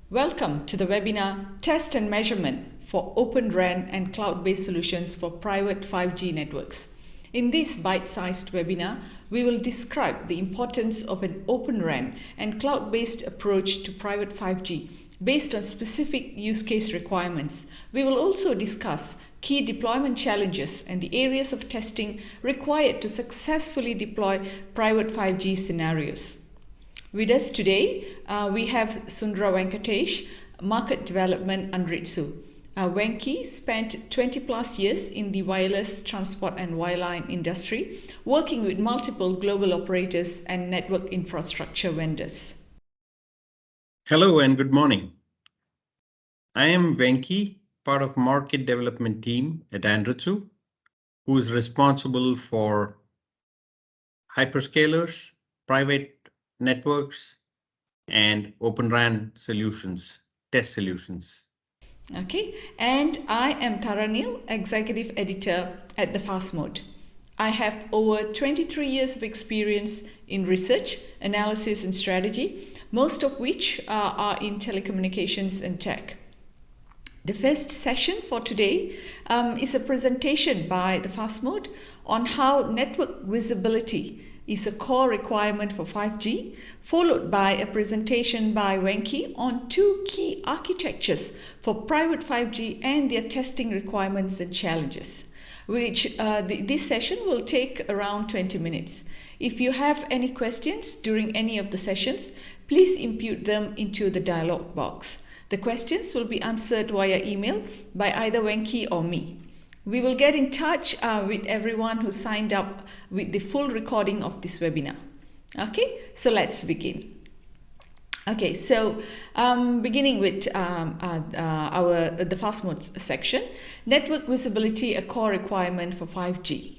Welcome to the webinar Test and Measurement for Open RAN and Cloud-Based Solutions for Private 5G Networks. In this bite-sized webinar, we will describe the importance of an Open RAN and cloud-based approach to private 5G based on specific use case requirements. We will also discuss key deployment challenges and the areas of testing required to successfully deploy private 5G scenarios. With us today, we have Sundara Venkatesh, Market Development Anritsu. Venky spent 20 plus years in the wireless, transport and wireline industry, working with multiple global operators and network infrastructure vendors. Hello and good morning. I am Venky, part of Market Development team at Anritsu, who is responsible for hyperscalers, private networks, and Open RAN solutions, test solutions. Okay, and I am Taranil, Executive Editor at the Fastmode. I have over 23 years of experience in research, analysis and strategy, most of which are in telecommunications and tech. The first session for today is a presentation by the Fastmode on how network visibility is a core requirement for 5G, followed by a presentation by Venky on two key architectures for private 5G and their testing requirements and challenges, which this session will take around 20 minutes. If you have any questions during any of the sessions, please input them into the dialog box. The questions will be answered via email by either Venky or me. We will get in touch with everyone who signed up with the full recording of this webinar. Okay, so let's begin. Okay, so beginning with the Fastmode section, network visibility, a core requirement for 5G.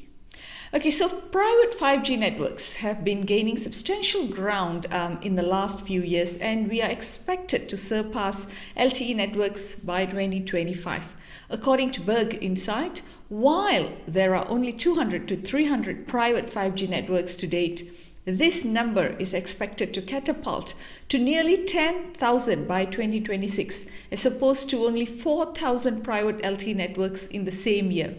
Okay, so private 5G networks have been gaining substantial ground in the last few years, and we are expected to surpass LTE networks by 2025. According to Berg Insight, while there are only 200 to 300 private 5G networks to date, this number is expected to catapult to nearly 10,000 by 2026, as opposed to only 4,000 private LTE networks in the same year.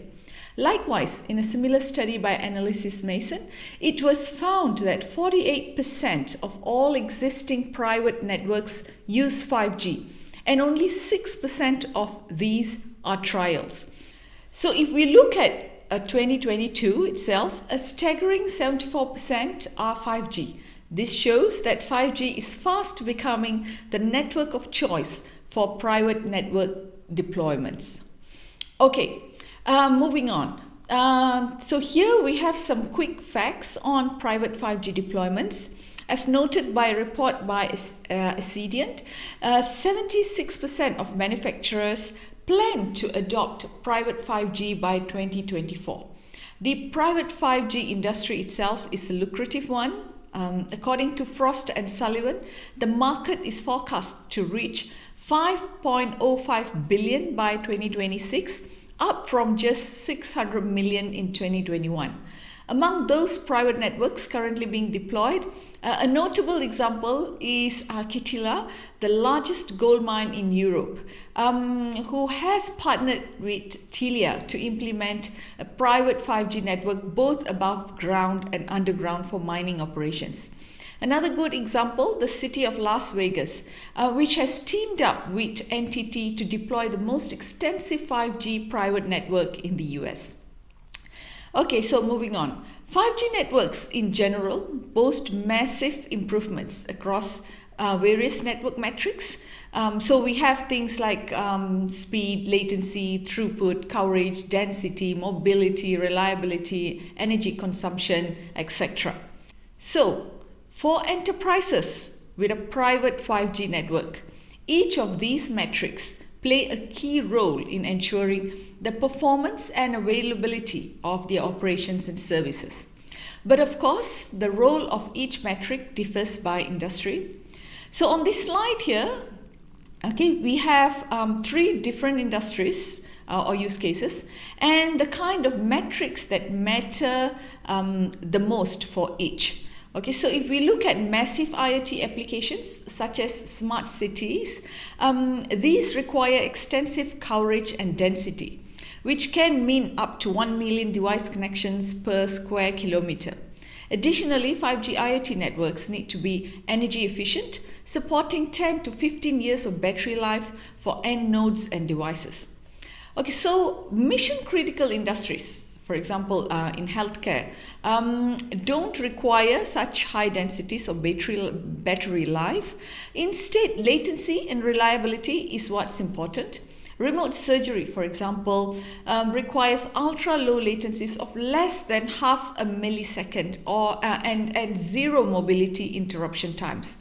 Likewise, in a similar study by Analysis Mason, it was found that 48% of all existing private networks use 5G, and only 6% of these are trials. So if we look at 2022 itself, a staggering 74% are 5G. This shows that 5G is fast becoming the network of choice for private network deployments. Okay, moving on. So here we have some quick facts on private 5G deployments. As noted by a report by Ascendient, 76% of manufacturers plan to adopt private 5G by 2024. The private 5G industry itself is a lucrative one. According to Frost & Sullivan, the market is forecast to reach 5.05 billion by 2026, up from just 600 million in 2021. Among those private networks currently being deployed, a notable example is Kittilä, the largest gold mine in Europe, who has partnered with Telia to implement a private 5G network both above ground and underground for mining operations. Another good example, the city of Las Vegas, which has teamed up with NTT to deploy the most extensive 5G private network in the US. Okay, so moving on. 5G networks in general boast massive improvements across various network metrics. So we have things like speed, latency, throughput, coverage, density, mobility, reliability, energy consumption, etc. So for enterprises with a private 5G network, each of these metrics play a key role in ensuring the performance and availability of their operations and services. But of course, the role of each metric differs by industry. So on this slide here, okay, we have three different industries or use cases, and the kind of metrics that matter the most for each. Okay, so if we look at massive IoT applications such as smart cities, these require extensive coverage and density, which can mean up to 1 million device connections per square kilometer. Additionally, 5G IoT networks need to be energy efficient, supporting 10 to 15 years of battery life for end nodes and devices. Okay, so mission critical industries, for example, in healthcare, don't require such high densities of battery life. Instead, latency and reliability is what's important. Remote surgery, for example, requires ultra low latencies of less than half a millisecond and zero mobility interruption times.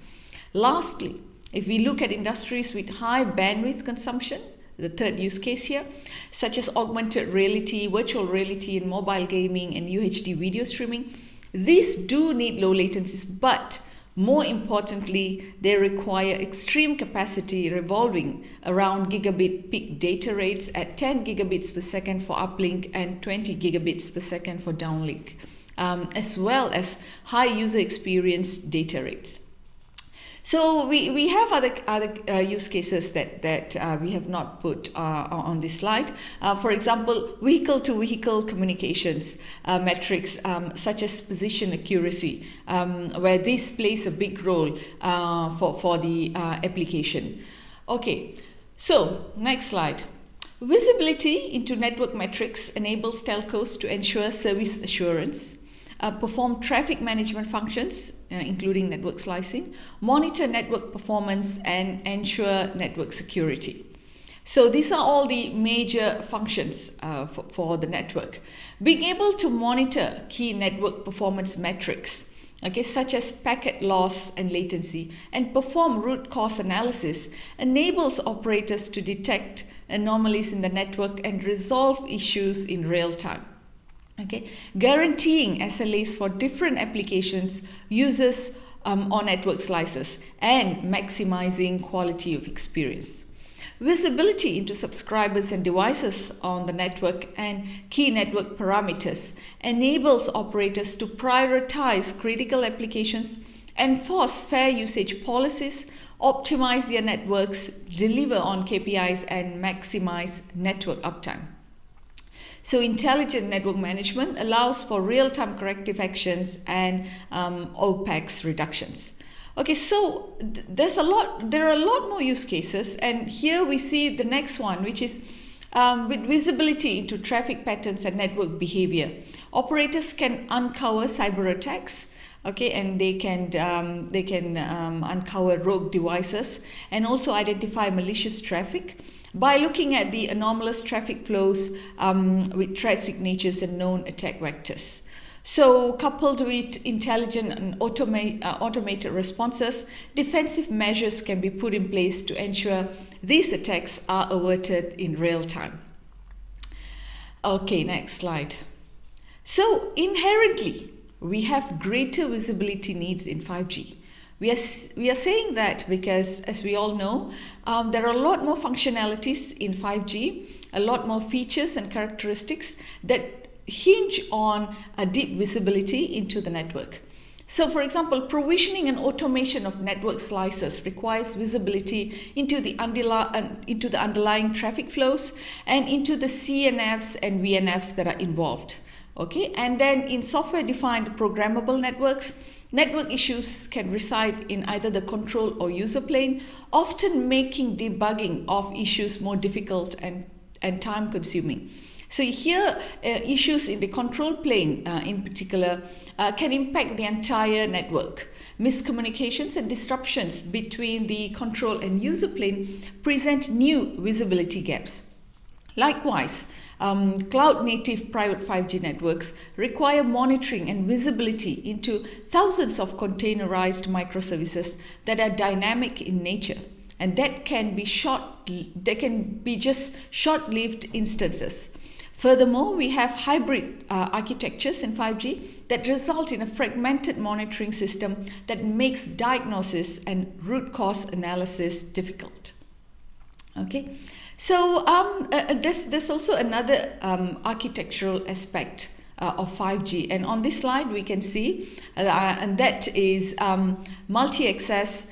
Lastly, if we look at industries with high bandwidth consumption, the third use case here, such as augmented reality, virtual reality, and mobile gaming and UHD video streaming, these do need low latencies, but more importantly, they require extreme capacity revolving around gigabit peak data rates at 10 gigabits per second for uplink and 20 gigabits per second for downlink, as well as high user experience data rates. So we have other use cases that we have not put on this slide. For example, vehicle-to-vehicle communications metrics such as position accuracy, where this plays a big role for the application. Okay, so next slide. Visibility into network metrics enables telcos to ensure service assurance, perform traffic management functions, including network slicing, monitor network performance, and ensure network security. So these are all the major functions for the network. Being able to monitor key network performance metrics, okay, such as packet loss and latency, and perform root cause analysis enables operators to detect anomalies in the network and resolve issues in real time. Okay, guaranteeing SLAs for different applications, users or network slices, and maximizing quality of experience. Visibility into subscribers and devices on the network and key network parameters enables operators to prioritize critical applications, enforce fair usage policies, optimize their networks, deliver on KPIs, and maximize network uptime. So intelligent network management allows for real-time corrective actions and OPEX reductions. Okay, so there are a lot more use cases, and here we see the next one, which is with visibility into traffic patterns and network behavior. Operators can uncover cyber attacks, okay, and they can uncover rogue devices and also identify malicious traffic by looking at the anomalous traffic flows with threat signatures and known attack vectors. So coupled with intelligent and automated responses, defensive measures can be put in place to ensure these attacks are averted in real time. Okay, next slide. So inherently, we have greater visibility needs in 5G. We are saying that because, as we all know, there are a lot more functionalities in 5G, a lot more features and characteristics that hinge on a deep visibility into the network. So, for example, provisioning and automation of network slices requires visibility into the underlying traffic flows and into the CNFs and VNFs that are involved. Okay, and then in software-defined programmable networks, network issues can reside in either the control or user plane, often making debugging of issues more difficult and time-consuming. So here, issues in the control plane in particular can impact the entire network. Miscommunications and disruptions between the control and user plane present new visibility gaps. Likewise, cloud-native private 5G networks require monitoring and visibility into thousands of containerized microservices that are dynamic in nature, and that can be just short-lived instances. Furthermore, we have hybrid architectures in 5G that result in a fragmented monitoring system that makes diagnosis and root cause analysis difficult. Okay. So there's also another architectural aspect of 5G. And on this slide, we can see, and that is multi-access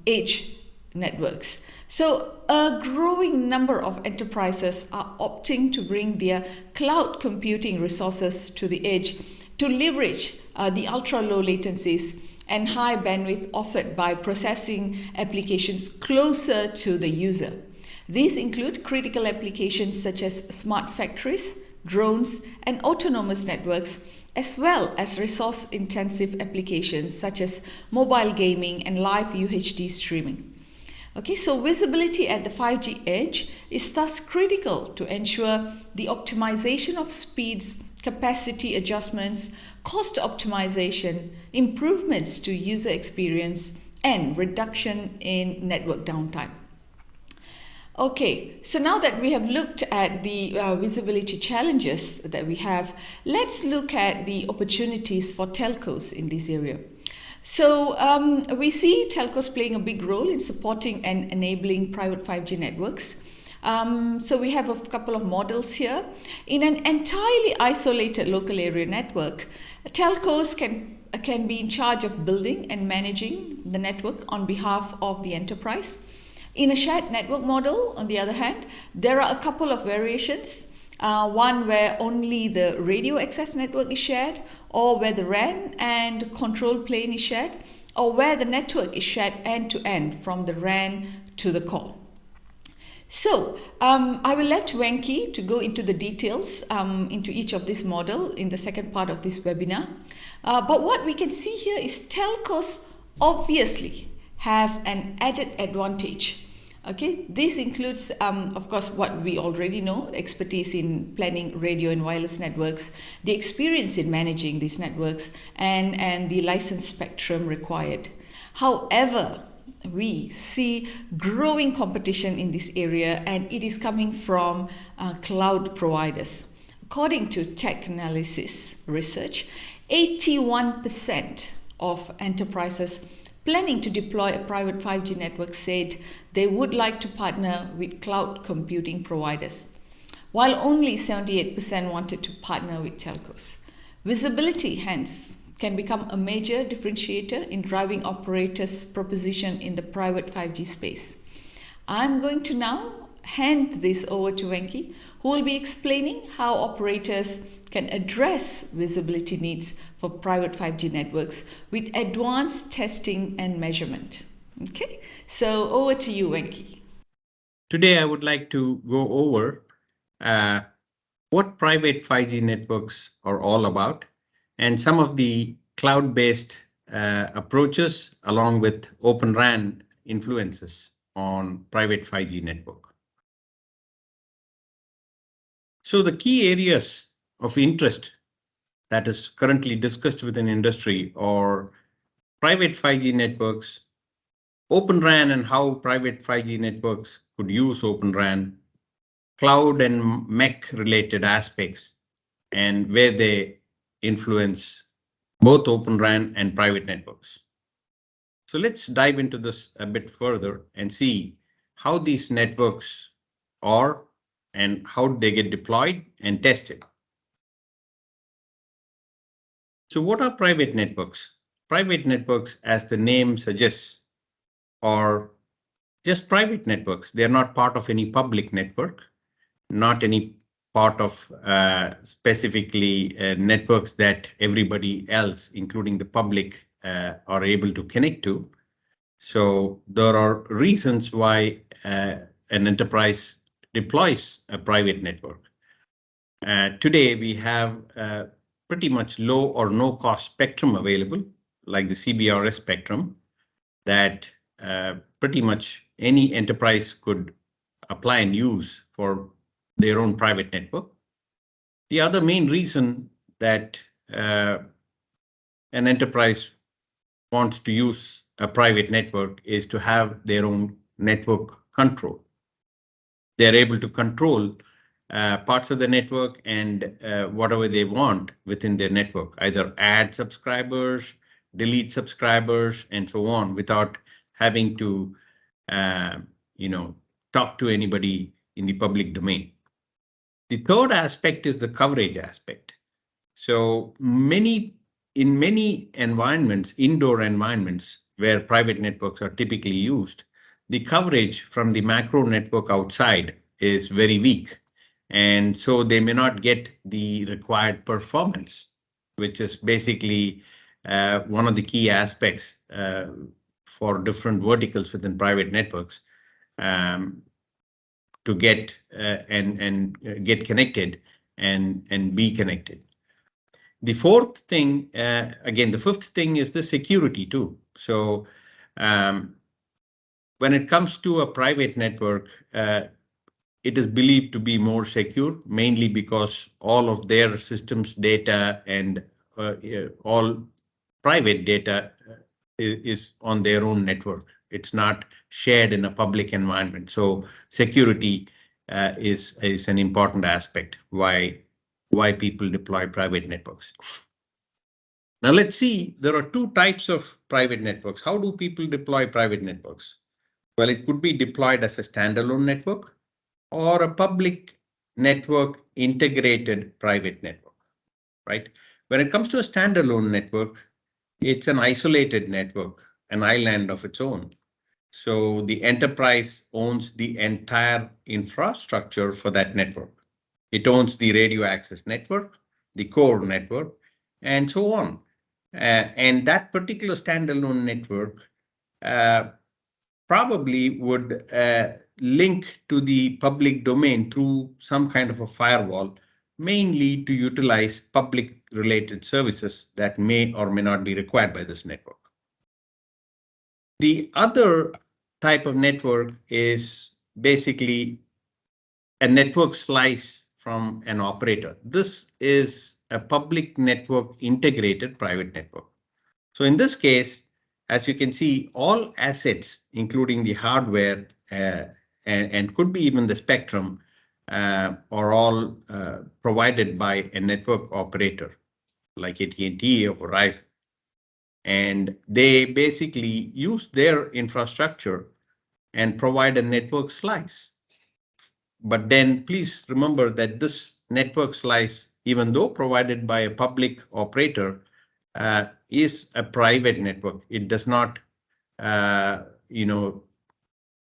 edge networks. So a growing number of enterprises are opting to bring their cloud computing resources to the edge to leverage the ultra-low latencies and high bandwidth offered by processing applications closer to the user. These include critical applications such as smart factories, drones, and autonomous networks, as well as resource-intensive applications such as mobile gaming and live UHD streaming. Okay, so visibility at the 5G edge is thus critical to ensure the optimization of speeds, capacity adjustments, cost optimization, improvements to user experience, and reduction in network downtime. Okay, so now that we have looked at the visibility challenges that we have, let's look at the opportunities for telcos in this area. So we see telcos playing a big role in supporting and enabling private 5G networks. So we have a couple of models here. In an entirely isolated local area network, telcos can be in charge of building and managing the network on behalf of the enterprise. In a shared network model, on the other hand, there are a couple of variations. One where only the radio access network is shared, or where the RAN and control plane is shared, or where the network is shared end-to-end from the RAN to the core. So I will let Venky to go into the details into each of this model in the second part of this webinar. But what we can see here is telcos obviously have an added advantage. Okay, this includes, of course, what we already know, expertise in planning radio and wireless networks, the experience in managing these networks, and the license spectrum required. However, we see growing competition in this area, and it is coming from cloud providers. According to Tech Analysis research, 81% of enterprises planning to deploy a private 5G network said they would like to partner with cloud computing providers, while only 78% wanted to partner with telcos. Visibility, hence, can become a major differentiator in driving operators' proposition in the private 5G space. I'm going to now hand this over to Venky, who will be explaining how operators can address visibility needs for private 5G networks with advanced testing and measurement. Okay, so over to you, Venky. Today, I would like to go over what private 5G networks are all about and some of the cloud-based approaches along with Open RAN influences on private 5G network. So the key areas of interest that is currently discussed within industry are private 5G networks, Open RAN and how private 5G networks could use Open RAN, cloud and MEC related aspects, and where they influence both Open RAN and private networks. So let's dive into this a bit further and see how these networks are and how they get deployed and tested. So what are private networks? Private networks, as the name suggests, are just private networks. They're not part of any public network, not any part of specifically networks that everybody else, including the public, are able to connect to. So there are reasons why an enterprise deploys a private network. Today, we have pretty much low or no cost spectrum available, like the CBRS spectrum, that pretty much any enterprise could apply and use for their own private network. The other main reason that an enterprise wants to use a private network is to have their own network control. They're able to control parts of the network and whatever they want within their network, either add subscribers, delete subscribers, and so on, without having to, talk to anybody in the public domain. The third aspect is the coverage aspect. So in many environments, indoor environments where private networks are typically used, the coverage from the macro network outside is very weak. And so they may not get the required performance, which is basically one of the key aspects for different verticals within private networks um, to get and get connected and be connected. The fourth thing, again, the fifth thing is the security too. So um, when it comes to a private network, it is believed to be more secure, mainly because all of their systems data and all private data is on their own network. It's not shared in a public environment. So security is an important aspect why people deploy private networks. Now let's see, there are two types of private networks. How do people deploy private networks? Well, it could be deployed as a standalone network or a public network integrated private network, right? When it comes to a standalone network, it's an isolated network, an island of its own. So the enterprise owns the entire infrastructure for that network. It owns the radio access network, the core network, and so on. And that particular standalone network uh, probably would link to the public domain through some kind of a firewall, mainly to utilize public related services that may or may not be required by this network. The other type of network is basically a network slice from an operator. This is a public network integrated private network. So in this case, as you can see, all assets, including the hardware and could be even the spectrum, are all provided by a network operator like AT&T or Verizon. And they basically use their infrastructure and provide a network slice. But then please remember that this network slice, even though provided by a public operator, is a private network. It does not, you know,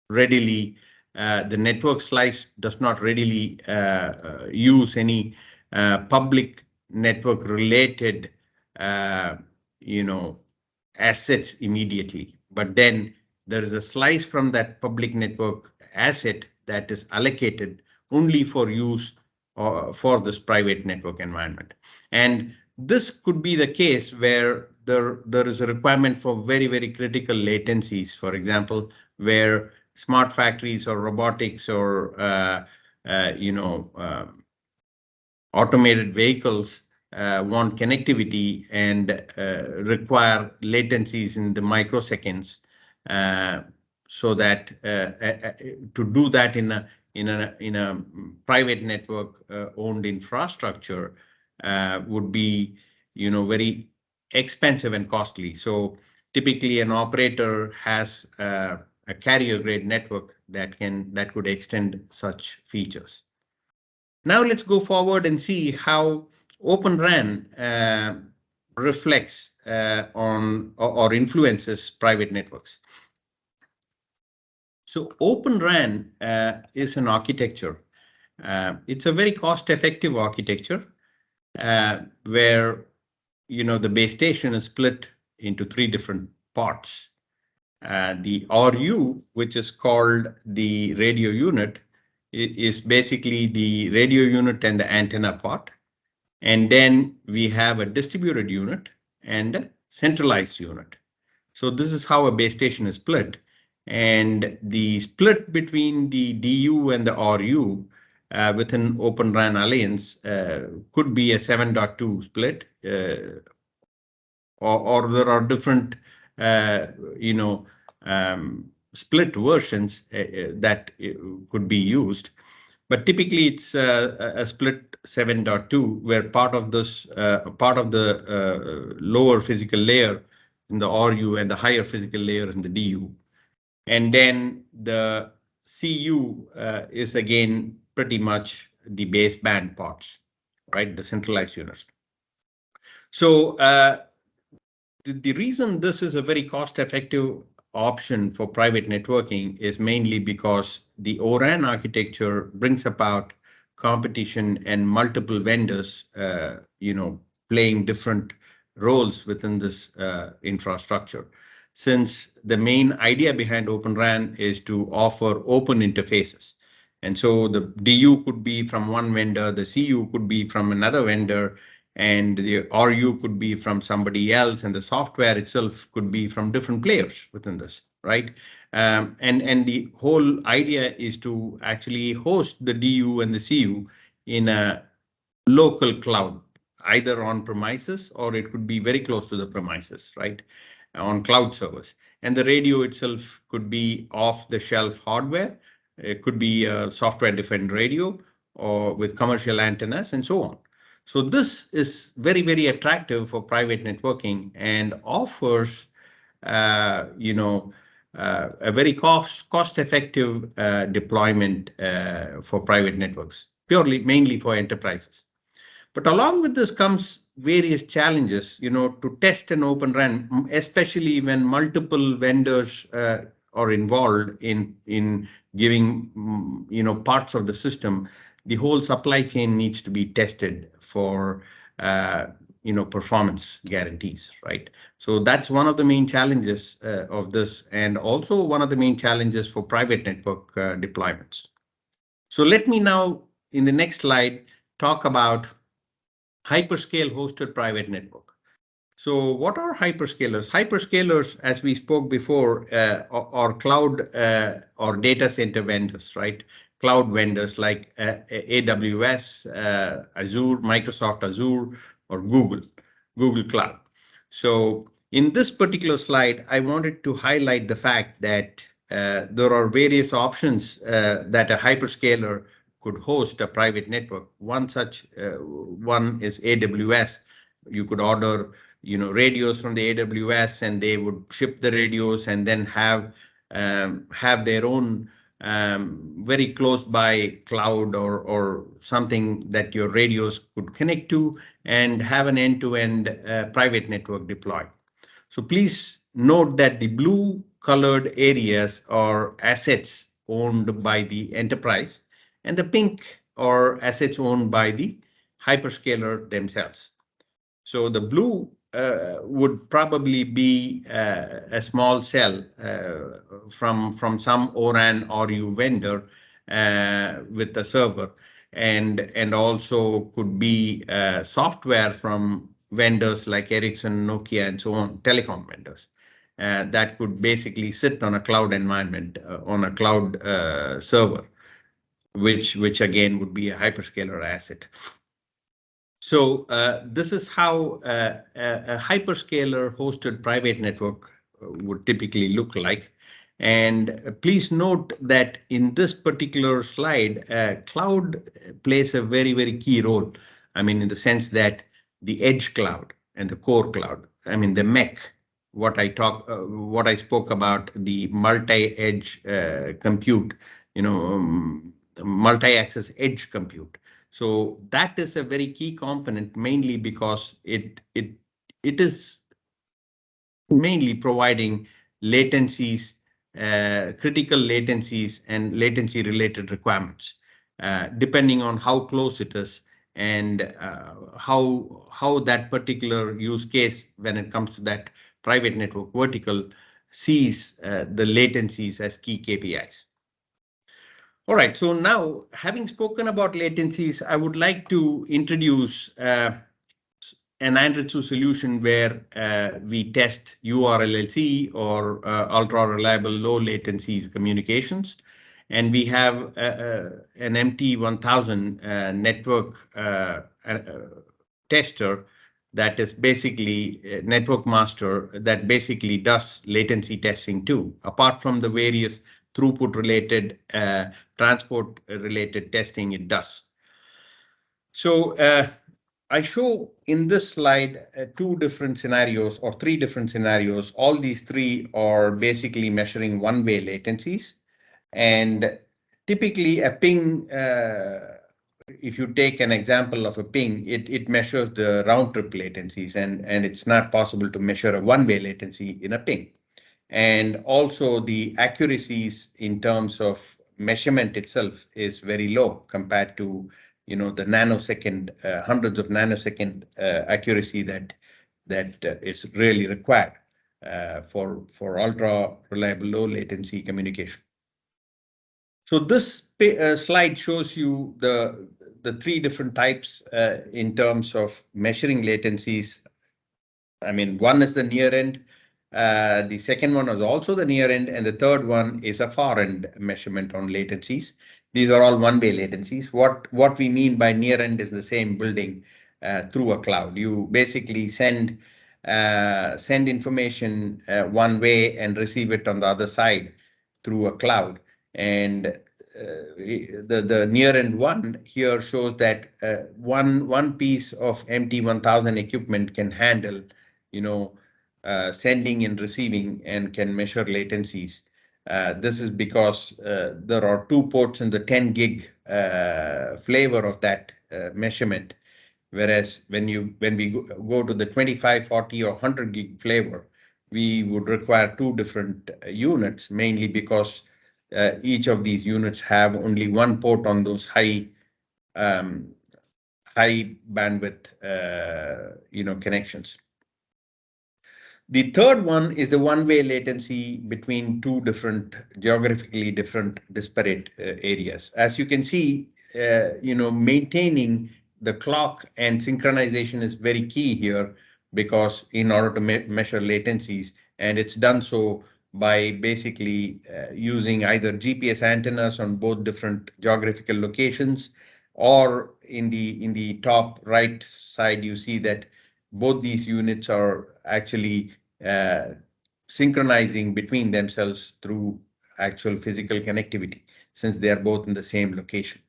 readily, the network slice does not readily use any public network related, you know, assets immediately. But then there is a slice from that public network asset that is allocated only for use for this private network environment. And this could be the case where there is a requirement for very, very critical latencies, for example, where smart factories or robotics or automated vehicles want connectivity and require latencies in the microseconds, so that to do that in a private network owned infrastructure would be very expensive and costly. So typically an operator has a carrier grade network that could extend such features. Now let's go forward and see how Open RAN reflects on or influences private networks. So Open RAN is an architecture. It's a very cost-effective architecture where the base station is split into three different parts. The RU, which is called the radio unit, is basically the radio unit and the antenna part. And then we have a distributed unit and a centralized unit. So this is how a base station is split. And the split between the DU and the RU within Open RAN Alliance could be a 7.2 split, or there are different, split versions that could be used. But typically it's a split 7.2, where part of the lower physical layer in the RU and the higher physical layer in the DU. And then the CU is again pretty much the baseband parts, right? The centralized units. So the reason this is a very cost-effective option for private networking is mainly because the ORAN architecture brings about competition and multiple vendors, playing different roles within this infrastructure. Since the main idea behind Open RAN is to offer open interfaces. And so the DU could be from one vendor, the CU could be from another vendor, and the RU could be from somebody else, and the software itself could be from different players within this, right? And the whole idea is to actually host the DU and the CU in a local cloud, either on premises or it could be very close to the premises, right? On cloud servers. And the radio itself could be off the shelf hardware. It could be a software defined radio or with commercial antennas and so on. So this is very, very attractive for private networking and offers, a very cost-effective deployment for private networks, mainly for enterprises. But along with this comes various challenges, to test an open RAN, especially when multiple vendors are involved in giving, parts of the system. The whole supply chain needs to be tested for, performance guarantees, right? So that's one of the main challenges of this, and also one of the main challenges for private network deployments. So let me now, in the next slide, talk about hyperscale hosted private network. So what are hyperscalers? Hyperscalers, as we spoke before, are cloud or data center vendors, right? Cloud vendors like AWS, Azure, Microsoft Azure, or Google Cloud. So in this particular slide, I wanted to highlight the fact that there are various options that a hyperscaler could host a private network. One such one is AWS. You could order, radios from the AWS, and they would ship the radios and then have their own very close by cloud or something that your radios could connect to and have an end-to-end private network deployed. So please note that the blue colored areas are assets owned by the enterprise, and the pink are assets owned by the hyperscaler themselves. So the blue would probably be a small cell from some ORAN RU vendor with a server, and also could be software from vendors like Ericsson, Nokia, and so on, telecom vendors. That could basically sit on a cloud environment, on a cloud server, which again would be a hyperscaler asset. So this is how a hyperscaler hosted private network would typically look like. And please note that in this particular slide, cloud plays a very, very key role. I mean, in the sense that the edge cloud and the core cloud, I mean, the MEC, what I spoke about, the multi-edge compute, multi-access edge compute. So that is a very key component, mainly because it is mainly providing latencies, critical latencies and latency related requirements, depending on how close it is and how that particular use case, when it comes to that private network vertical, sees the latencies as key KPIs. All right, so now having spoken about latencies, I would like to introduce an Anritsu solution where we test URLLC or ultra reliable low latency communications. And we have an MT1000 network tester that is basically a network master that basically does latency testing too, apart from the various throughput related, transport related testing it does. So I show in this slide two different scenarios or three different scenarios. All these three are basically measuring one-way latencies. And typically a ping if you take an example of a ping, it measures the round trip latencies, and it's not possible to measure a one-way latency in a ping. And also the accuracies in terms of measurement itself is very low compared to, the nanosecond, hundreds of nanosecond accuracy that is really required for ultra reliable low latency communication. So this slide shows you the three different types in terms of measuring latencies. I mean, one is the near end. The second one is also the near end, and the third one is a far end measurement on latencies. These are all one-way latencies. What we mean by near end is the same building through a cloud. You basically send information one way and receive it on the other side through a cloud. And the near end one here shows that one piece of MT1000 equipment can handle, sending and receiving and can measure latencies. This is because there are two ports in the 10 gig flavor of that measurement. Whereas when we go to the 25, 40 or 100 gig flavor, we would require two different units, mainly because each of these units have only one port on those high bandwidth connections. The third one is the one-way latency between two different geographically different disparate areas. As you can see, maintaining the clock and synchronization is very key here, because in order to measure latencies, and it's done so by basically using either GPS antennas on both different geographical locations, or in the top right side, you see that both these units are actually synchronizing between themselves through actual physical connectivity, since they are both in the same location.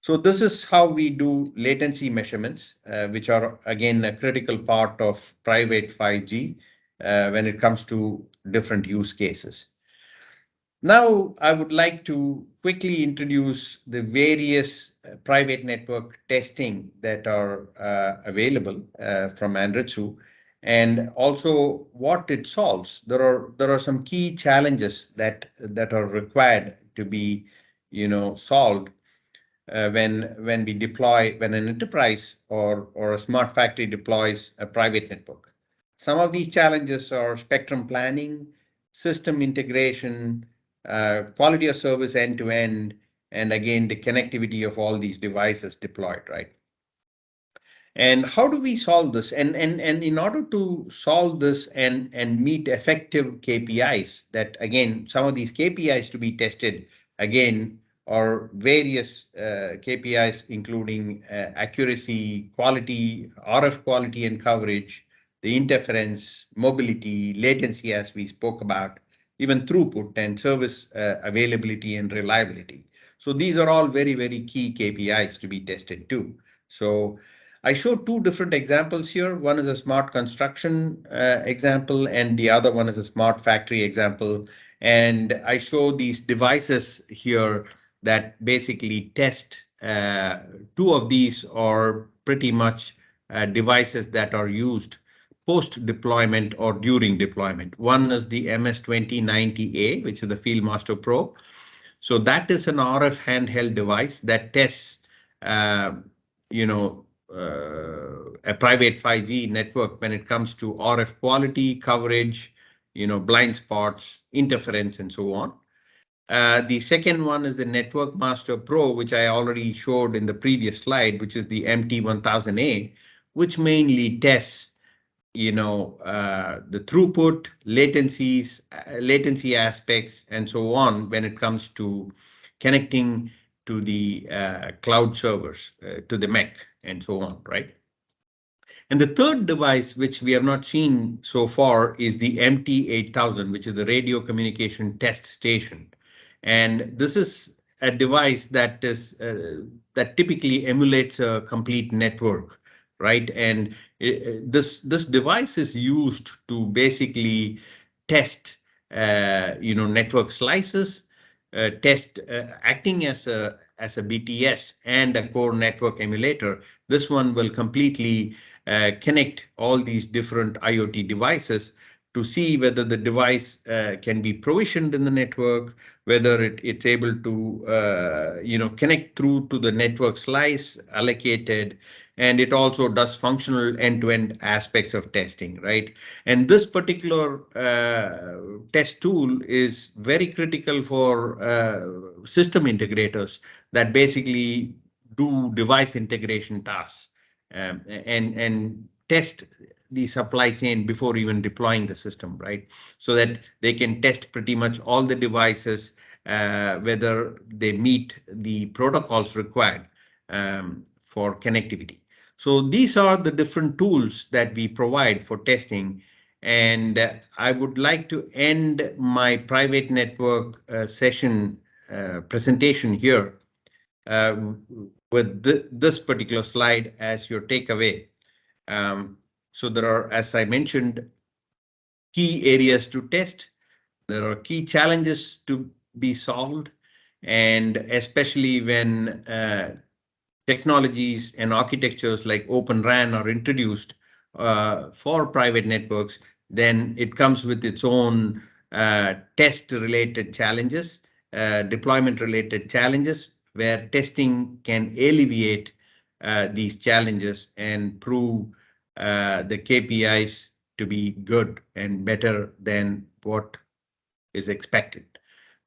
So this is how we do latency measurements, which are again a critical part of private 5G when it comes to different use cases. Now, I would like to quickly introduce the various private network testing that are available from Anritsu, and also what it solves. There are some key challenges that are required to be, solved when we deploy, when an enterprise or a smart factory deploys a private network. Some of these challenges are spectrum planning, system integration, quality of service end to end, and again, the connectivity of all these devices deployed, right? And how do we solve this? And in order to solve this and meet effective KPIs, that again, some of these KPIs to be tested again are various KPIs, including accuracy, quality, RF quality and coverage, the interference, mobility, latency, as we spoke about, even throughput and service availability and reliability. So these are all very, very key KPIs to be tested too. So I showed two different examples here. One is a smart construction example, and the other one is a smart factory example. And I show these devices here that basically test. Two of these are pretty much devices that are used post deployment or during deployment. One is the MS2090A, which is the Fieldmaster Pro. So that is an RF handheld device that tests, a private 5G network when it comes to RF quality, coverage, blind spots, interference, and so on. The second one is the Network Master Pro, which I already showed in the previous slide, which is the MT1000A, which mainly tests, the throughput, latencies, latency aspects, and so on when it comes to connecting to the cloud servers, to the MEC, and so on, right? And the third device, which we have not seen so far, is the MT8000, which is the radio communication test station. And this is a device that that typically emulates a complete network, right? And this device is used to basically test, network slices, test acting as a BTS and a core network emulator. This one will completely connect all these different IoT devices to see whether the device can be provisioned in the network, whether it's able to connect through to the network slice allocated, and it also does functional end-to-end aspects of testing, right? And this particular test tool is very critical for system integrators that basically do device integration tasks, and test the supply chain before even deploying the system, right? So that they can test pretty much all the devices, whether they meet the protocols required for connectivity. So these are the different tools that we provide for testing. And I would like to end my private network session presentation here with this particular slide as your takeaway. So there are, as I mentioned, key areas to test. There are key challenges to be solved, and especially when technologies and architectures like Open RAN are introduced for private networks, then it comes with its own test-related challenges, deployment-related challenges, where testing can alleviate these challenges and prove the KPIs to be good and better than what is expected.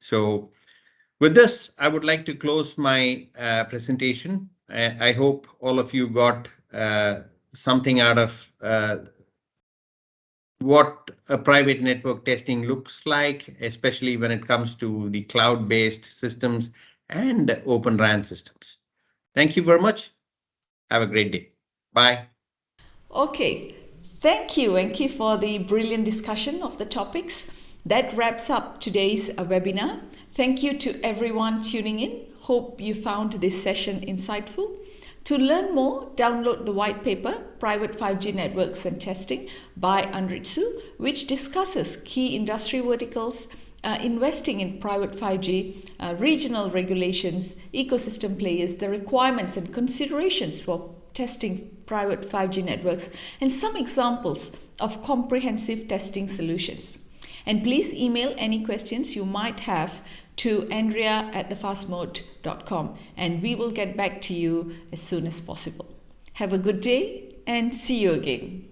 So with this, I would like to close my presentation. I hope all of you got something out of what a private network testing looks like, especially when it comes to the cloud-based systems and Open RAN systems. Thank you very much. Have a great day. Bye. Okay, thank you, Venky, for the brilliant discussion of the topics. That wraps up today's webinar. Thank you to everyone tuning in. Hope you found this session insightful. To learn more, download the white paper, Private 5G Networks and Testing by Anritsu, which discusses key industry verticals, investing in private 5G, regional regulations, ecosystem players, the requirements and considerations for testing private 5G networks, and some examples of comprehensive testing solutions. And please email any questions you might have to andrea@thefastmode.com, and we will get back to you as soon as possible. Have a good day and see you again.